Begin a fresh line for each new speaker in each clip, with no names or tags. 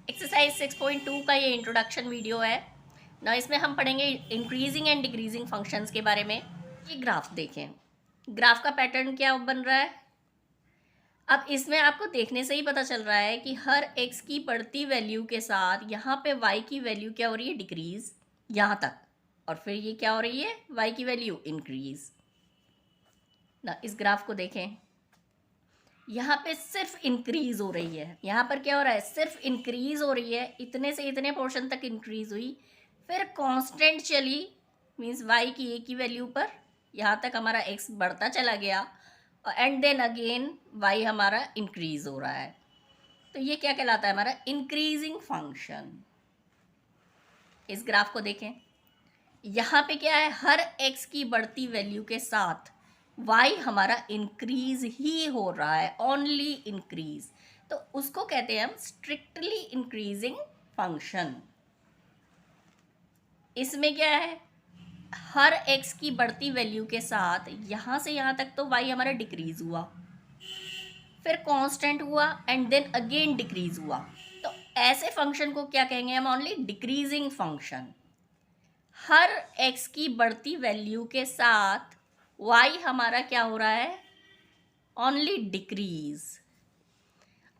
Exercise 6.2 का ये introduction video है ना। इसमें हम पढ़ेंगे इंक्रीजिंग एंड डिक्रीजिंग फंक्शंस के बारे में। ये ग्राफ देखें, ग्राफ का पैटर्न क्या बन रहा है। अब इसमें आपको देखने से ही पता चल रहा है कि हर x की बढ़ती वैल्यू के साथ यहाँ पे y की वैल्यू क्या हो रही है, डिक्रीज यहाँ तक, और फिर ये क्या हो रही है, y की वैल्यू इंक्रीज ना। इस ग्राफ को देखें, यहाँ पे सिर्फ इंक्रीज हो रही है। यहाँ पर क्या हो रहा है, सिर्फ इंक्रीज हो रही है, इतने से इतने पोर्शन तक इंक्रीज हुई, फिर कांस्टेंट चली, मींस y की a की वैल्यू पर यहाँ तक हमारा x बढ़ता चला गया, एंड देन अगेन y हमारा इंक्रीज हो रहा है। तो ये क्या कहलाता है, हमारा इंक्रीजिंग फंक्शन। इस ग्राफ को देखें, यहाँ पे क्या है, हर x की बढ़ती वैल्यू के साथ y हमारा इंक्रीज ही हो रहा है, ओनली इंक्रीज, तो उसको कहते हैं हम स्ट्रिक्टली इंक्रीजिंग फंक्शन। इसमें क्या है, हर x की बढ़ती वैल्यू के साथ यहाँ से यहाँ तक तो y हमारा डिक्रीज हुआ, फिर कांस्टेंट हुआ, एंड देन अगेन डिक्रीज हुआ। तो ऐसे फंक्शन को क्या कहेंगे हम, ओनली डिक्रीजिंग फंक्शन। हर x की बढ़ती वैल्यू के साथ y हमारा क्या हो रहा है, ओनली डिक्रीज।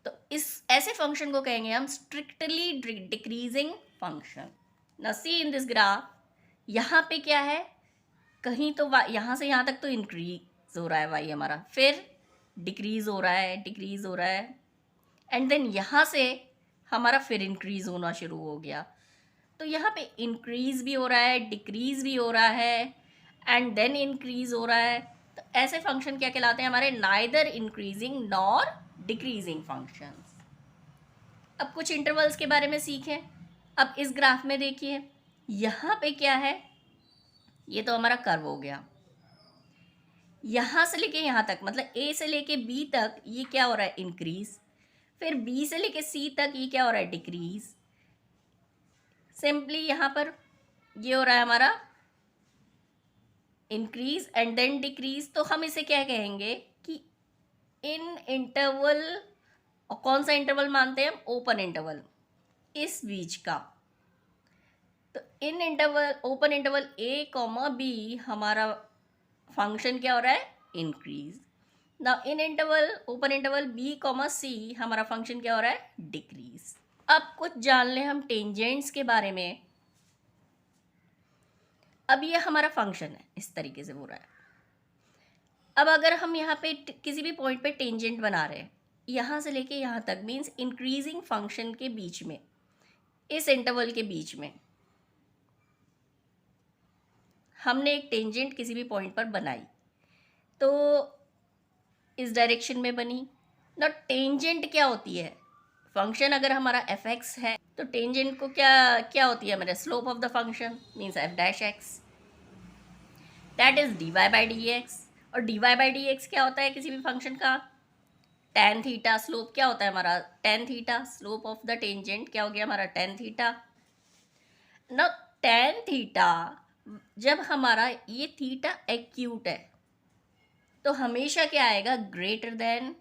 तो इस ऐसे फंक्शन को कहेंगे हम स्ट्रिक्टली डिक्रीजिंग फंक्शन। ना सी इन दिस ग्राफ, यहाँ पे क्या है, कहीं तो यहाँ से यहाँ तक तो इंक्रीज हो रहा है y हमारा, फिर डिक्रीज हो रहा है, डिक्रीज हो रहा है, एंड देन यहाँ से हमारा फिर इंक्रीज होना शुरू हो गया। तो यहाँ पे इंक्रीज भी हो रहा है, डिक्रीज भी हो रहा है, एंड देन इंक्रीज हो रहा है। तो ऐसे फंक्शन क्या कहलाते हैं हमारे, neither increasing nor decreasing functions. अब कुछ इंटरवल्स के बारे में सीखें। अब इस ग्राफ में देखिए, यहाँ पे क्या है, ये तो हमारा कर्व हो गया, यहाँ से लेके यहाँ तक, मतलब a से लेके b तक ये क्या हो रहा है, इंक्रीज, फिर b से लेके c तक ये क्या हो रहा है, डिक्रीज। सिंपली यहाँ पर ये हो रहा है हमारा इंक्रीज एंड देन डिक्रीज। तो हम इसे क्या कहेंगे कि इन इंटरवल, और कौन सा इंटरवल मानते हैं हम, ओपन इंटरवल, इस बीच का। तो इन interval, open interval a comma b हमारा फंक्शन क्या हो रहा है, increase. Now in interval, open interval b comma c हमारा फंक्शन क्या हो रहा है, डिक्रीज। अब कुछ जान लें हम टेंजेंट्स के बारे में। अब ये हमारा फंक्शन है, इस तरीके से हो रहा है। अब अगर हम यहाँ पे किसी भी पॉइंट पे टेंजेंट बना रहे हैं, यहाँ से लेके यहाँ तक, मीन्स इंक्रीजिंग फंक्शन के बीच में, इस इंटरवल के बीच में हमने एक टेंजेंट किसी भी पॉइंट पर बनाई, तो इस डायरेक्शन में बनी ना। टेंजेंट क्या होती है, फंक्शन अगर हमारा एफ एक्स है तो टेंजेंट को क्या क्या होती है, हमारा slope of the function, means f dash x, that is d Y by D x. और d Y by D x क्या होता है किसी भी फंक्शन का, टेन थीटा। स्लोप क्या होता है हमारा, tan theta. Slope of the tangent क्या हो गया हमारा, टेन थीटा ना। टेन थीटा, जब हमारा ये थीटा एक्यूट है तो हमेशा क्या आएगा, greater than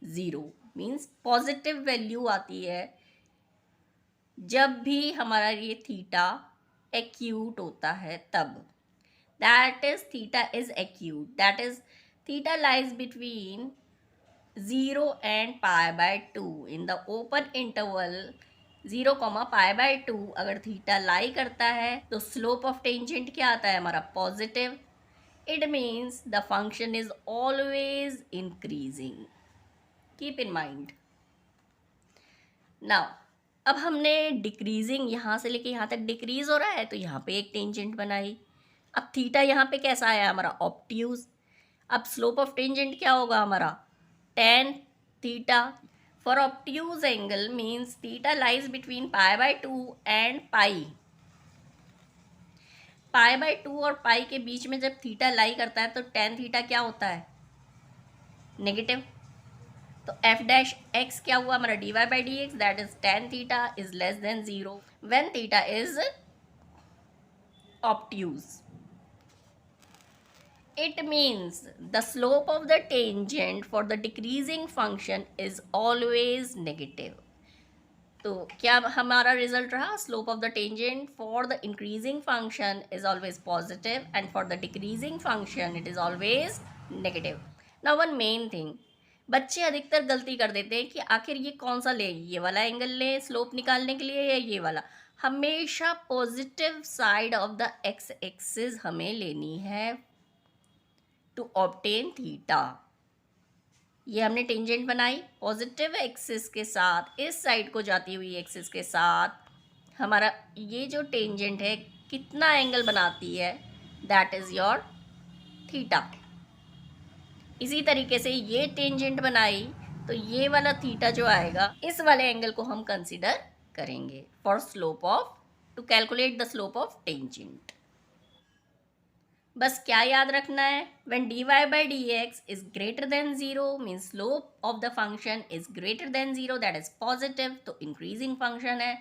zero, means positive value आती है जब भी हमारा ये थीटा एक्यूट होता है तब। That is theta is acute, that is theta lies between 0 and pi by 2 in the open interval 0 pi bye 2। अगर थीटा लाई करता है तो स्लोप ऑफ टेंजेंट क्या आता है हमारा, positive. It means the function is always increasing. Keep in mind. Now, अब हमने डिक्रीजिंग, यहाँ से लेके यहाँ तक डिक्रीज हो रहा है, तो यहाँ पे एक टेंजेंट बनाई। अब थीटा यहाँ पे कैसा आया हमारा, ऑब्ट्यूज। अब स्लोप ऑफ टेंजेंट क्या होगा हमारा, tan theta. For obtuse angle means theta lies between pi by 2 and pi. Pi by 2 और पाई के बीच में जब थीटा लाई करता है तो टेन थीटा क्या होता है, नेगेटिव। तो एफ डैश एक्स क्या हुआ हमारा, D Y by D X, that is tan theta is less than zero when theta is obtuse. It means the slope of the tangent for the decreasing function is always negative. तो क्या हमारा result रहा? Slope of the tangent for the increasing function is always positive and for the decreasing function it is always negative. Now one main thing, बच्चे अधिकतर गलती कर देते हैं कि आखिर ये कौन सा ले, ये वाला एंगल ले स्लोप निकालने के लिए या ये वाला। हमेशा positive side of the x axis हमें लेनी है टू ऑब्टेन थीटा। ये हमने टेंजेंट बनाई पॉजिटिव एक्सिस के साथ, इस साइड को जाती हुई एक्सिस के साथ हमारा ये जो टेंजेंट है कितना एंगल बनाती है, दैट इज़ योर थीटा। इसी तरीके से ये टेंजेंट बनाई तो ये वाला थीटा जो आएगा इस वाले एंगल को हम कंसीडर करेंगे for slope of, to calculate the slope of tangent. बस क्या याद रखना है? when dy by dx is greater than 0 means slope of the function is greater than 0, that is positive, तो increasing function है।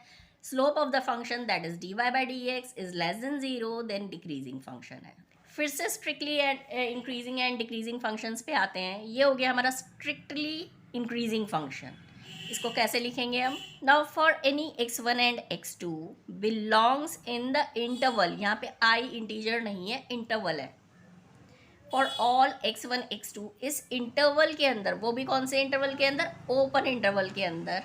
slope of the function that is dy by dx is less than 0 then decreasing function है। फिर से strictly increasing and decreasing functions पे आते हैं। ये हो गया हमारा strictly increasing function। इसको कैसे लिखेंगे हम? Now for any x1 and x2 belongs in the interval, यहाँ पे i इंटीजर नहीं है, इंटरवल है। फॉर ऑल x1 x2 इस इंटरवल के अंदर, वो भी कौन से इंटरवल के अंदर? ओपन इंटरवल के अंदर।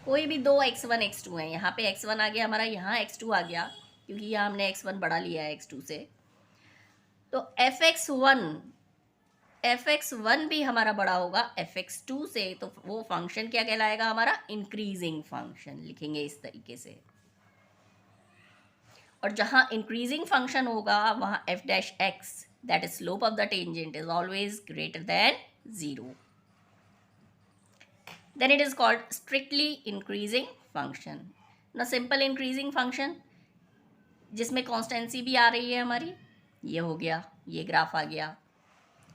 कोई भी दो x1 x2 हैं, यहाँ पे x1 आ गया हमारा, यहाँ x2 आ गया, क्योंकि यहाँ हमने x1 बड़ा लिया है x2 से। तो fx1 भी हमारा बड़ा होगा fx2 से, तो वो फंक्शन क्या कहलाएगा हमारा? इंक्रीजिंग फंक्शन लिखेंगे इस तरीके से। और जहाँ इंक्रीजिंग फंक्शन होगा वहाँ f dash x that is slope of the tangent is always greater than 0, then it is called strictly increasing function. ना सिंपल इंक्रीजिंग फंक्शन जिसमें कॉन्स्टेंसी भी आ रही है हमारी, ये हो गया, ये ग्राफ आ गया।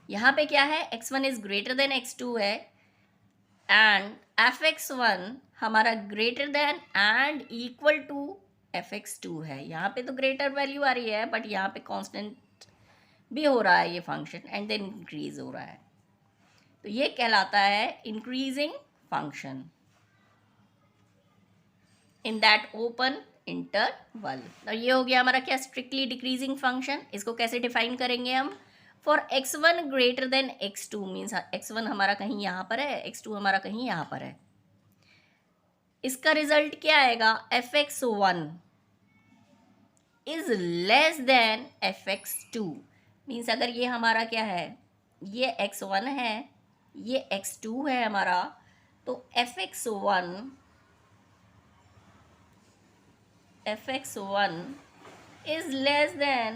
यहाँ पे क्या है? x1 is greater than x2 है एंड fx1 हमारा greater than and equal to fx2 है। यहाँ पे तो ग्रेटर वैल्यू आ रही है बट यहाँ पे कांस्टेंट भी हो रहा है ये फंक्शन एंड देन इंक्रीज हो रहा है, तो ये कहलाता है increasing function in that open interval. तो ये हो गया हमारा क्या? Strictly decreasing function. इसको कैसे डिफाइन करेंगे हम? For x1 greater than x2 means x1 हमारा कहीं यहाँ पर है, x2 हमारा कहीं यहाँ पर है। इसका रिजल्ट क्या आएगा? fx1 is less then fx2 means अगर ये हमारा क्या है, ये x1 है, ये x2 है हमारा, तो fx1 is less than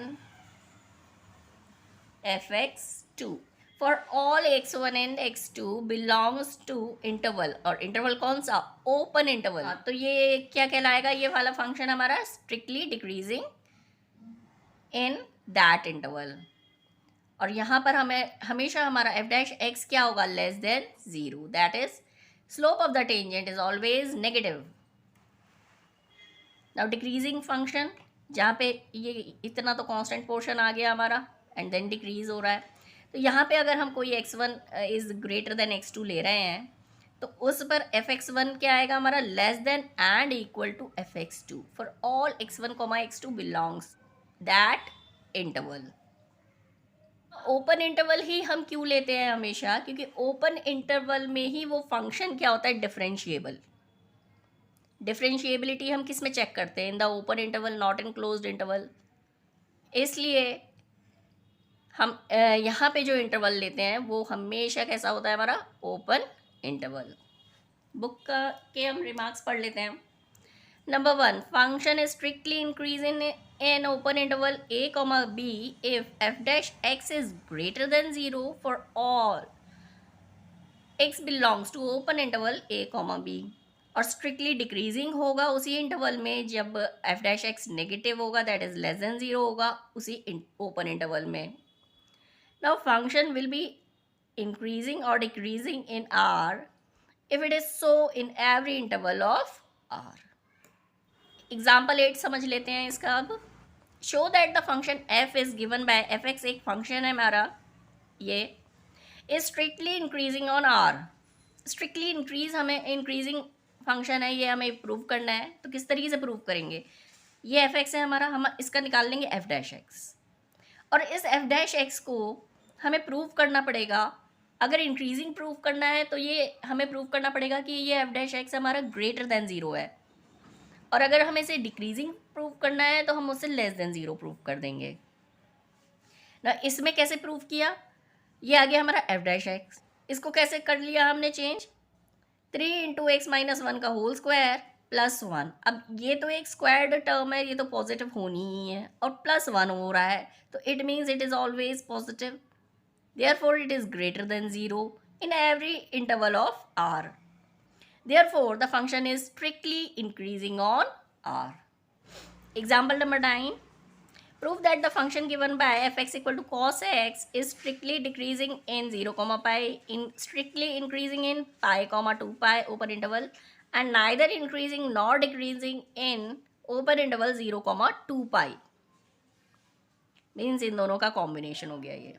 fx2 for all x1 and x2 belongs to interval, और इंटरवल कौन सा? Open interval. तो ये क्या कहलाएगा? ये वाला फंक्शन हमारा strictly decreasing in that interval. और यहाँ पर हमें हमेशा हमारा f डैश x क्या होगा? Less than 0, that is slope of the tangent is always negative. Now decreasing function, जहाँ पे ये इतना तो कांस्टेंट पोर्शन आ गया हमारा एंड देन डिक्रीज हो रहा है, तो यहाँ पे अगर हम कोई x1 is greater than x2 ले रहे हैं तो उस पर fx1 क्या आएगा हमारा? Less than and equal to fx2 for all x1 x2 belongs that interval. Open interval ही हम क्यों लेते हैं हमेशा? क्योंकि ओपन इंटरवल में ही वो फंक्शन क्या होता है? डिफरेंशिएबल। डिफरेंशिएबिलिटी हम किस में चेक करते हैं? In the open interval, not in closed interval. इसलिए हम यहाँ पे जो इंटरवल लेते हैं वो हमेशा कैसा होता है हमारा? Open interval. बुक के हम रिमार्क्स पढ़ लेते हैं। Number 1, function is strictly increase in an open interval a comma b if f dash x is greater than 0 for all x belongs to open interval a comma b, और strictly decreasing होगा उसी interval में जब f dash x negative होगा, that is less than 0 होगा उसी open interval में। Now function will be increasing और decreasing in r if it is so in every interval of r। Example 8 समझ लेते हैं इसका। अब show that the function f is given by fx, एक फंक्शन है हमारा, ये is strictly increasing on r। Strictly increase हमें इंक्रीजिंग फंक्शन है, ये हमें प्रूव करना है, तो किस तरीके से प्रूव करेंगे? ये एफ एक्स है हमारा, हम इसका निकाल लेंगे एफ डैश एक्स, और इस एफ डैश एक्स को हमें प्रूव करना पड़ेगा। अगर इंक्रीजिंग प्रूव करना है तो ये हमें प्रूव करना पड़ेगा कि ये एफ डैश एक्स हमारा ग्रेटर देन ज़ीरो है, और अगर हमें इसे डिक्रीजिंग प्रूव करना है तो हम उसे लेस देन ज़ीरो प्रूव कर देंगे ना। इसमें कैसे प्रूव किया? ये आ गया हमारा एफ डैश एक्स, इसको कैसे कर लिया हमने चेंज? 3 × x - 1 का होल स्क्वायर प्लस 1। अब ये तो एक स्क्वायर्ड टर्म है, ये तो पॉजिटिव होनी ही है, और प्लस 1 हो रहा है, तो it means it is always positive, therefore it is greater than zero in every interval of r, therefore the function is strictly increasing on r. Example number 9, prove that the function given by f(x) = cos x is strictly decreasing in 0, pi, in strictly increasing in pi, 2 pi open interval, and neither increasing nor decreasing in open interval 0, 2 pi. Means in दोनों का combination हो गया ये,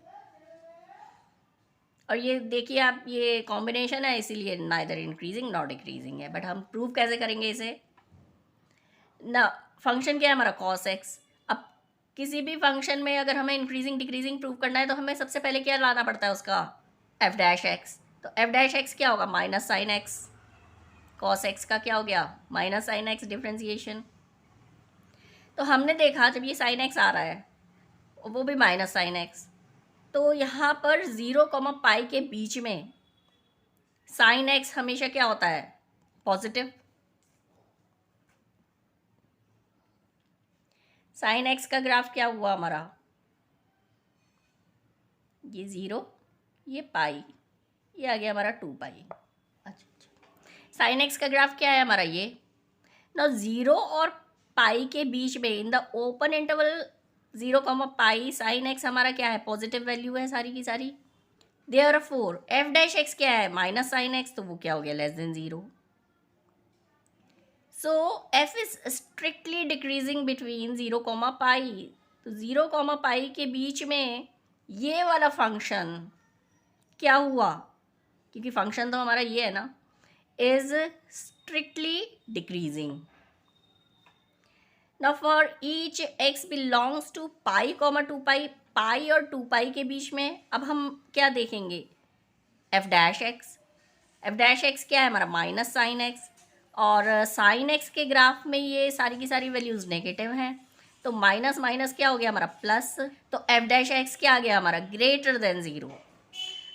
और ये देखिए आप, ये कॉम्बिनेशन है इसीलिए नाइदर इंक्रीजिंग नॉट डिक्रीजिंग है। बट हम प्रूव कैसे करेंगे इसे ना? फंक्शन क्या है हमारा? cos x। अब किसी भी फंक्शन में अगर हमें इंक्रीजिंग डिक्रीजिंग प्रूव करना है तो हमें सबसे पहले क्या लाना पड़ता है उसका? F dash x. तो एफ डैश एक्स क्या होगा? Minus sine x. cos x का क्या हो गया? Minus sine x differentiation. तो हमने देखा जब ये साइन एक्स आ रहा है, वो भी माइनस साइन एक्स, तो यहाँ पर 0, पाई के बीच में साइन एक्स हमेशा क्या होता है? पॉजिटिव। साइन एक्स का ग्राफ क्या हुआ हमारा? ये 0, ये पाई, ये आ गया हमारा 2 पाई। अच्छा, साइन एक्स का ग्राफ क्या है हमारा? ये ना 0 और पाई के बीच में in the open interval 0, pi, sine x हमारा क्या है? पॉजिटिव वैल्यू है सारी की सारी। देयरफॉर एफ डैश एक्स क्या है? माइनस साइन एक्स, तो वो क्या हो गया? Less than 0। So f is strictly decreasing between 0, पाई। तो 0, पाई के बीच में ये वाला फंक्शन क्या हुआ? क्योंकि फंक्शन तो हमारा ये है ना, is strictly decreasing. Now for each x belongs to pi, 2 pi, pi और 2 पाई के बीच में अब हम क्या देखेंगे? F dash x. F dash x क्या है हमारा? माइनस साइन एक्स, और साइन एक्स के ग्राफ में ये सारी की सारी वैल्यूज़ नेगेटिव हैं, तो माइनस माइनस क्या हो गया हमारा? प्लस। तो एफ डैश एक्स क्या आ गया हमारा? Greater than 0।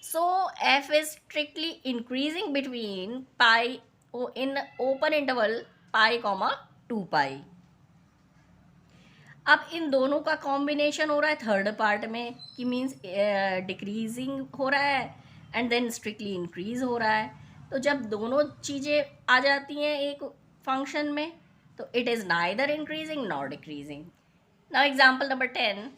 So f is strictly increasing between pi in open interval pi, 2 pi. अब इन दोनों का कॉम्बिनेशन हो रहा है थर्ड पार्ट में, कि मीन्स डिक्रीजिंग हो रहा है एंड देन स्ट्रिक्टली इंक्रीज हो रहा है। तो जब दोनों चीज़ें आ जाती हैं एक फंक्शन में, तो it is neither increasing nor decreasing. Now example number 10,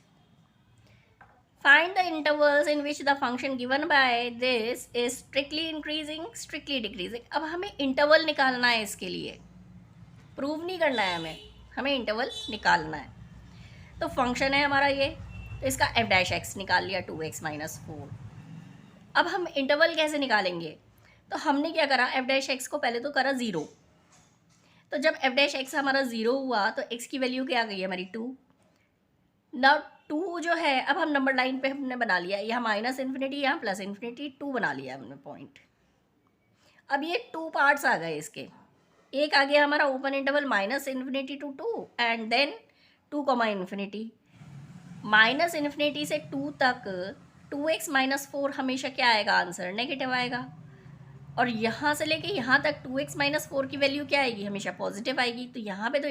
find the intervals in which the function given by this is strictly increasing, strictly decreasing. अब हमें इंटरवल निकालना है, इसके लिए प्रूव नहीं करना है, हमें इंटरवल निकालना है। तो फंक्शन है हमारा ये, तो इसका एफ डैश एक्स निकाल लिया, 2x - 4। अब हम इंटरवल कैसे निकालेंगे? तो हमने क्या करा? एफ डैश एक्स को पहले तो करा 0। तो जब एफ डैश एक्स हमारा 0 हुआ तो एक्स की वैल्यू क्या आ गई हमारी? 2। ना 2 जो है, अब हम नंबर लाइन पे हमने बना लिया, यहाँ माइनस इन्फिनिटी, यहाँ प्लस इन्फिनिटी, 2 बना लिया हमने पॉइंट। अब ये 2 पार्ट्स आ गए इसके। एक आ गया हमारा open interval minus infinity to 2 and then 2, infinity. Minus infinity से 2 तक 2x - 4 हमेशा क्या आएगा? आंसर नेगेटिव आएगा। और यहाँ से लेके यहाँ तक 2x - 4 की वैल्यू क्या आएगी? हमेशा पॉजिटिव आएगी। तो यहाँ पे तो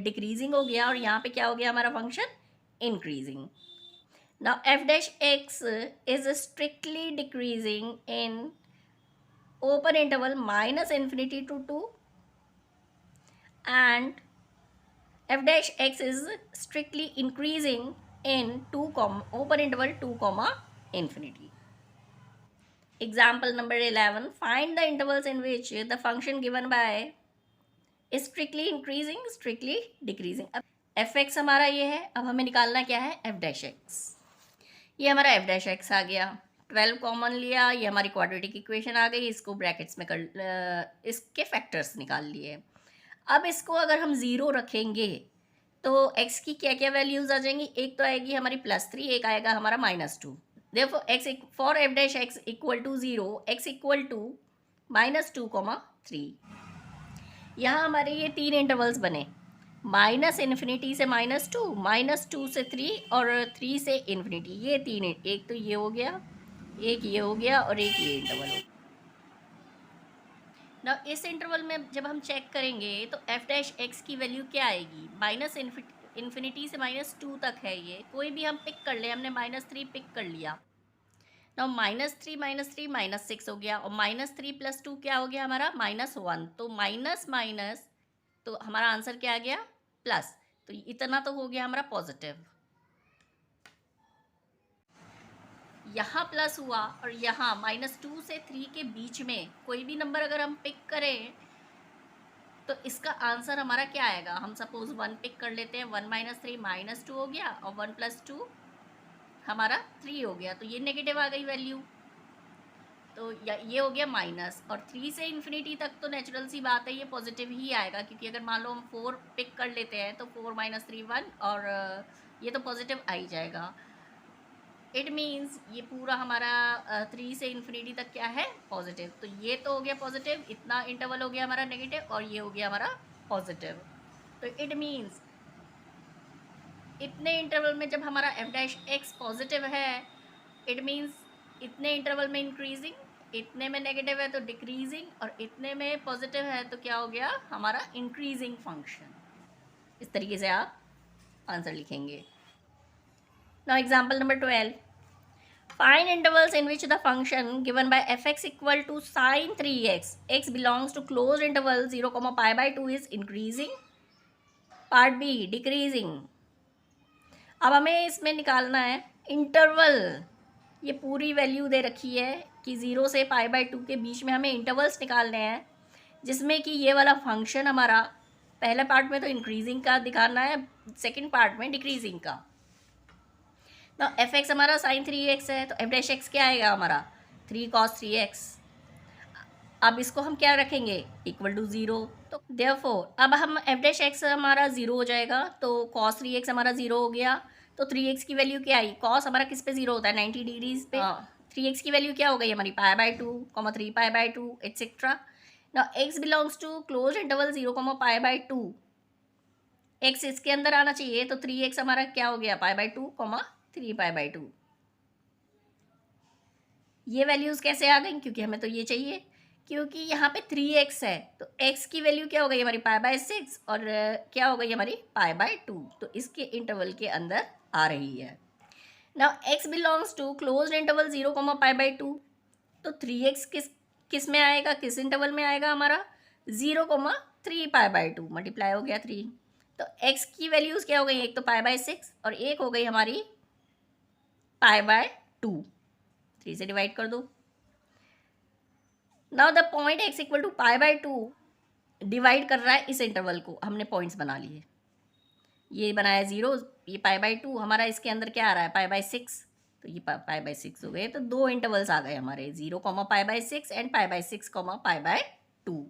डिक्रीजिंग हो गया, और यहाँ पे क्या हो गया हमारा function? Increasing. Now f dash x is strictly decreasing in open interval minus infinity to 2 and f dash x is strictly increasing in 2, open interval 2, infinity. Example number 11, find the intervals in which the function given by is strictly increasing, strictly decreasing. अब F x हमारा ये है, अब हमें निकालना क्या है? F dash x. ये हमारा एफ डैश एक्स आ गया, 12 कॉमन लिया, ये हमारी क्वाड्रेटिक इक्वेशन आ गई, इसको ब्रैकेट्स में इसके फैक्टर्स निकाल लिए। अब इसको अगर हम 0 रखेंगे तो x की क्या क्या वैल्यूज आ जाएंगी, एक तो आएगी हमारी +3, एक आएगा हमारा -2। देखो x for f dash x equal to 0, x equal to -2, 3। यहाँ हमारे ये 3 इंटरवल्स बने, -∞ से -2, -2 से 3 और 3 से इन्फिनिटी। ये 3, एक तो ये हो गया, एक ये हो गया और एक ये इंटरवल हो गया। ना इस इंटरवल में जब हम चेक करेंगे तो f डैश x की वैल्यू क्या आएगी, इन्फिनिटी से -2 तक है। ये कोई भी हम पिक कर ले, हमने -3 पिक कर लिया। ना -3 -6 हो गया, और -3 + 2 क्या हो गया हमारा -1। तो माइनस माइनस, तो हमारा आंसर क्या आ गया, प्लस। तो इतना तो हो गया हमारा पॉजिटिव। यहाँ प्लस हुआ और यहाँ -2 से 3 के बीच में कोई भी नंबर अगर हम पिक करें तो इसका आंसर हमारा क्या आएगा। हम सपोज 1 पिक कर लेते हैं, 1 - 3 -2 हो गया, और 1 + 2 हमारा 3 हो गया, तो ये नेगेटिव आ गई वैल्यू। तो ये हो गया माइनस, और 3 से इन्फिनिटी तक तो नेचुरल सी बात है ये पॉजिटिव ही आएगा, क्योंकि अगर मान लो हम 4 पिक कर लेते हैं तो 4 - 3 1, और ये तो पॉजिटिव आ ही जाएगा। इट मीन्स ये पूरा हमारा 3 से इन्फिनिटी तक क्या है, पॉजिटिव। तो ये तो हो गया पॉजिटिव, इतना इंटरवल हो गया हमारा नेगेटिव, और ये हो गया हमारा पॉजिटिव। तो इट मीन्स इतने इंटरवल में जब हमारा f डैश x पॉजिटिव है, इट मीन्स इतने इंटरवल में इंक्रीजिंग, इतने में नेगेटिव है तो डिक्रीजिंग, और इतने में पॉजिटिव है तो क्या हो गया हमारा इंक्रीजिंग फंक्शन। इस तरीके से आप आंसर लिखेंगे। Now example number 12, find intervals in which the function given by fx equal to sin 3x, x belongs to closed interval 0, pi/2 is increasing, part b decreasing। अब हमें इसमें निकालना है इंटरवल। ये पूरी वैल्यू दे रखी है कि 0 से pi/2 के बीच में हमें इंटरवल्स निकालने हैं, जिसमें कि ये वाला फंक्शन हमारा पहले पार्ट में तो इंक्रीजिंग का दिखाना है, सेकंड पार्ट में डिक्रीजिंग का। ना f(x) हमारा sin 3x है, तो f डैश x क्या आएगा हमारा 3 cos 3x। अब इसको हम क्या रखेंगे, इक्वल टू 0। तो देयरफॉर अब हम f डैश x हमारा 0 हो जाएगा, तो cos 3x हमारा 0 हो गया। तो 3x की वैल्यू क्या आई, cos हमारा किस पे 0 होता है, 90 डिग्रीज पे। 3x की वैल्यू क्या हो गई हमारी pi/2, 3 pi/2 एटसेट्रा। ना x belongs to close interval 0, pi/2। x इसके अंदर आना चाहिए, तो 3x हमारा क्या हो गया pi/2, 3 pi/2। ये वैल्यूज़ कैसे आ गई, क्योंकि हमें तो ये चाहिए, क्योंकि यहाँ पे 3x है, तो x की वैल्यू क्या हो गई हमारी pi/6, और क्या हो गई हमारी pi/2। तो इसके इंटरवल के अंदर आ रही है। Now x belongs to close interval 0, pi/2। तो 3x किस में आएगा, किस इंटरवल में आएगा हमारा 0, 3 pi/2, मल्टीप्लाई हो गया 3। तो x की वैल्यूज़ क्या हो गई, एक तो pi/6 और एक हो गई हमारी pi/2। 3 से डिवाइड कर दो। Now the point x equal to pi/2 divide कर रहा है इस इंटरवल को, हमने पॉइंट्स बना लिए। ये बनाया 0, ये pi/2 हमारा, इसके अंदर क्या आ रहा है pi/6, तो ये pi/6 हो गए। तो 2 इंटरवल्स आ गए हमारे, 0, pi/6 and pi/6, pi/2।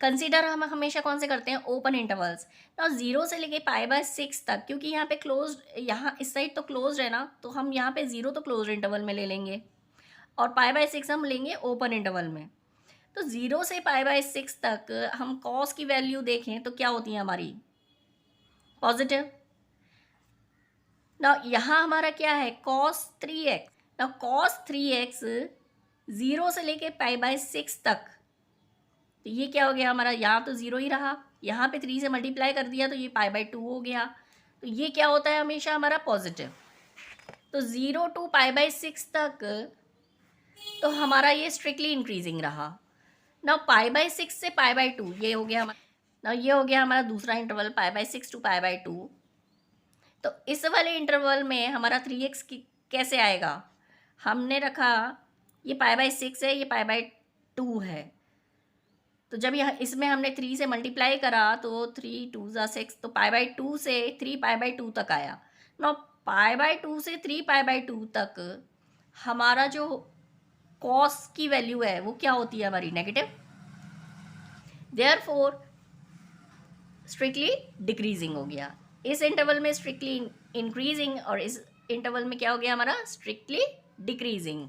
Consider हम हमेशा कौन से करते हैं, ओपन इंटरवल्स। ना 0 से लेके pi/6 तक, क्योंकि यहाँ पे क्लोज, यहाँ इस साइड तो क्लोज है ना, तो हम यहाँ पे 0 तो क्लोज इंटरवल में ले लेंगे, और pi/6 हम लेंगे ओपन इंटरवल में। तो 0 से pi/6 तक हम कॉस की वैल्यू देखें तो क्या होती है हमारी, पॉजिटिव। ना यहाँ हमारा क्या है cos 3x। ना cos 3x 0 से लेके pi/6 तक, तो ये क्या हो गया हमारा, यहाँ तो 0 ही रहा, यहाँ पे 3 से मल्टीप्लाई कर दिया तो ये pi/2 हो गया। तो ये क्या होता है हमेशा हमारा पॉजिटिव। तो 0 to pi/6 तक तो हमारा ये स्ट्रिक्टली इंक्रीजिंग रहा। ना pi/6 से pi/2 ये हो गया हमारा, ना ये हो गया हमारा दूसरा इंटरवल pi/6 to pi/2। तो इस वाले इंटरवल में हमारा 3x कैसे आएगा, हमने रखा ये pi/6 है, ये pi/2 है, तो जब यह इसमें हमने 3 से मल्टीप्लाई करा तो 3 2 6, तो pi/2 से 3 pi/2 तक आया। ना pi/2 से 3 pi/2 तक हमारा जो कॉस की वैल्यू है वो क्या होती है हमारी, नेगेटिव। देयरफॉर स्ट्रिक्टली डिक्रीजिंग हो गया। इस इंटरवल में स्ट्रिक्टली इंक्रीजिंग और इस इंटरवल में क्या हो गया हमारा, strictly decreasing.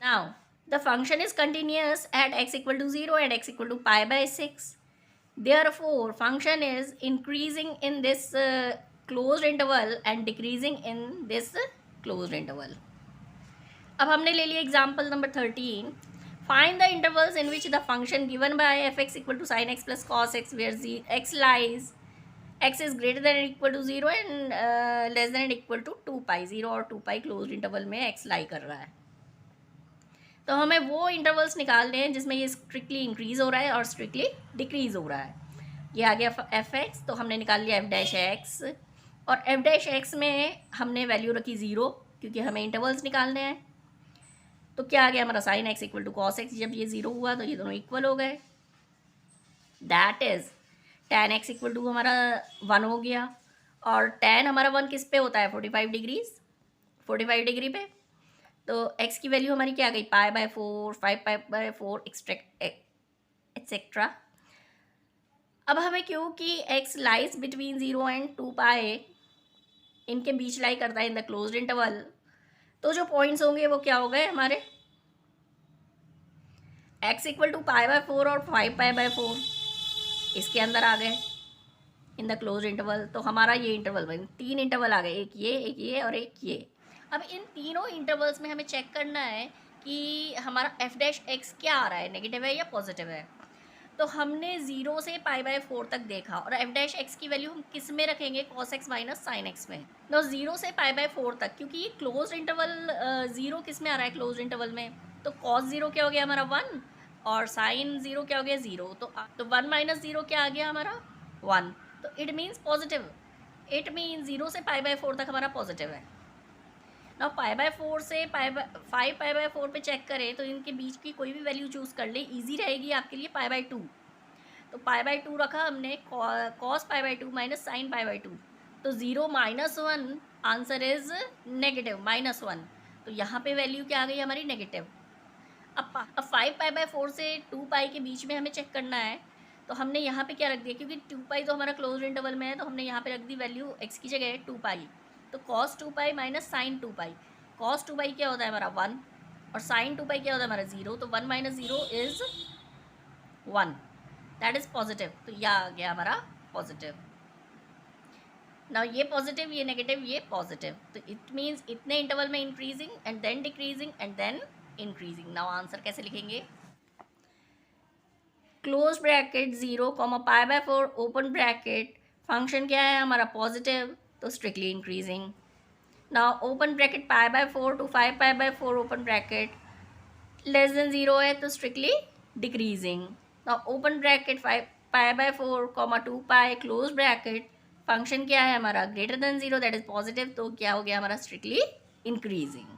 Now the function is continuous at x equal to 0 and x equal to pi by 6. Therefore function is increasing in this closed interval and decreasing in this closed interval. अब हमने ले लिया example number 13. Find the intervals in which the function given by f(x) equal to sin x plus cos x where x lies, x is greater than or equal to 0 and less than or equal to 2 pi. 0 और 2 pi close interval में x लाई कर रहा है. तो हमें वो intervals निकालने हैं जिसमें ये स्ट्रिक्टली इंक्रीज हो रहा है और स्ट्रिक्टली डिक्रीज हो रहा है. ये आ गया एफ एक्स, तो हमने निकाल लिया एफ डैश एक्स, और एफ डैश एक्स में हमने वैल्यू रखी 0 क्योंकि हमें इंटरवल्स निकालने हैं. तो क्या आ गया हमारा sine x equal to cos x. जब ये 0 हुआ तो ये दोनों इक्वल हो गए. That is tan x equal to हमारा 1 हो गया, और tan हमारा 1 किस पे होता है, 45 डिग्री पे. तो x की वैल्यू हमारी क्या आ गई, पाई बाय 4, 5 पाई बाय 4 एक्सेट्रा. अब हमें क्योंकि x लाइज बिटवीन 0 एंड 2 पाई, इनके बीच लाई करता है इन द क्लोज्ड इंटरवल, तो जो पॉइंट्स होंगे वो क्या हो गए हमारे, x equal to pi by 4 और 5 पाई बाय 4 इसके अंदर आ गए इन द क्लोज्ड इंटरवल. तो हमारा ये इंटरवल बन 3 इंटरवल आ गए, एक ये और एक ये. अब इन तीनों इंटरवल्स में हमें चेक करना है कि हमारा एफ डैश एक्स क्या आ रहा है, नेगेटिव है या पॉजिटिव है. तो हमने 0 से पाई बाय 4 तक देखा, और एफ डैश एक्स की वैल्यू हम किस में रखेंगे, cos x minus sine x में. तो 0 से पाई बाय 4 तक, क्योंकि ये क्लोज इंटरवल 0 किस में आ रहा है, क्लोज इंटरवल में, तो कॉस 0 क्या हो गया हमारा 1, और साइन 0 क्या हो गया 0. तो 1 माइनस 0 क्या आ गया हमारा 1. तो it means positive. It means 0 से पाई बाय 4 तक हमारा पॉजिटिव है. ना पाई बाय 4 से 5 पाई बाय 4 पे चेक करें तो इनके बीच की कोई भी वैल्यू चूज़ कर ले, इजी रहेगी आपके लिए पाई बाय 2. तो पाई बाय 2 रखा हमने, cos pi by 2 minus sine pi by 2. तो 0 माइनस 1 आंसर इज नेगेटिव -1. तो यहाँ पे वैल्यू क्या आ गई हमारी, नेगेटिव. अब 5 पाई बाय 4 से 2 पाई के बीच में हमें चेक करना है. तो हमने यहाँ पे क्या रख दिया, क्योंकि 2 पाई तो हमारा क्लोज इंटरवल में है, तो हमने यहाँ पे रख दी वैल्यू x की जगह 2 पाई. तो cos 2 पाई माइनस साइन 2 पाई. cos 2 पाई क्या होता है हमारा 1, और साइन 2 पाई क्या होता है हमारा 0. तो 1 minus 0 is 1, that is positive. तो यह आ गया हमारा पॉजिटिव. नाउ ये पॉजिटिव, ये नेगेटिव, ये पॉजिटिव. तो इट मीन्स इतने इंटरवल में increasing and then decreasing and then increasing. Now answer कैसे लिखेंगे, close bracket 0 pi by 4 open bracket, function क्या है हमारा पॉजिटिव, तो strictly increasing. Now open bracket pi by 4 to 5 pi by 4 open bracket, less than 0 है तो strictly decreasing. Now open bracket 5 pi by 4 2 pi close bracket, function क्या है हमारा greater than 0 that is positive, तो क्या हो गया हमारा स्ट्रिक्टली इंक्रीजिंग.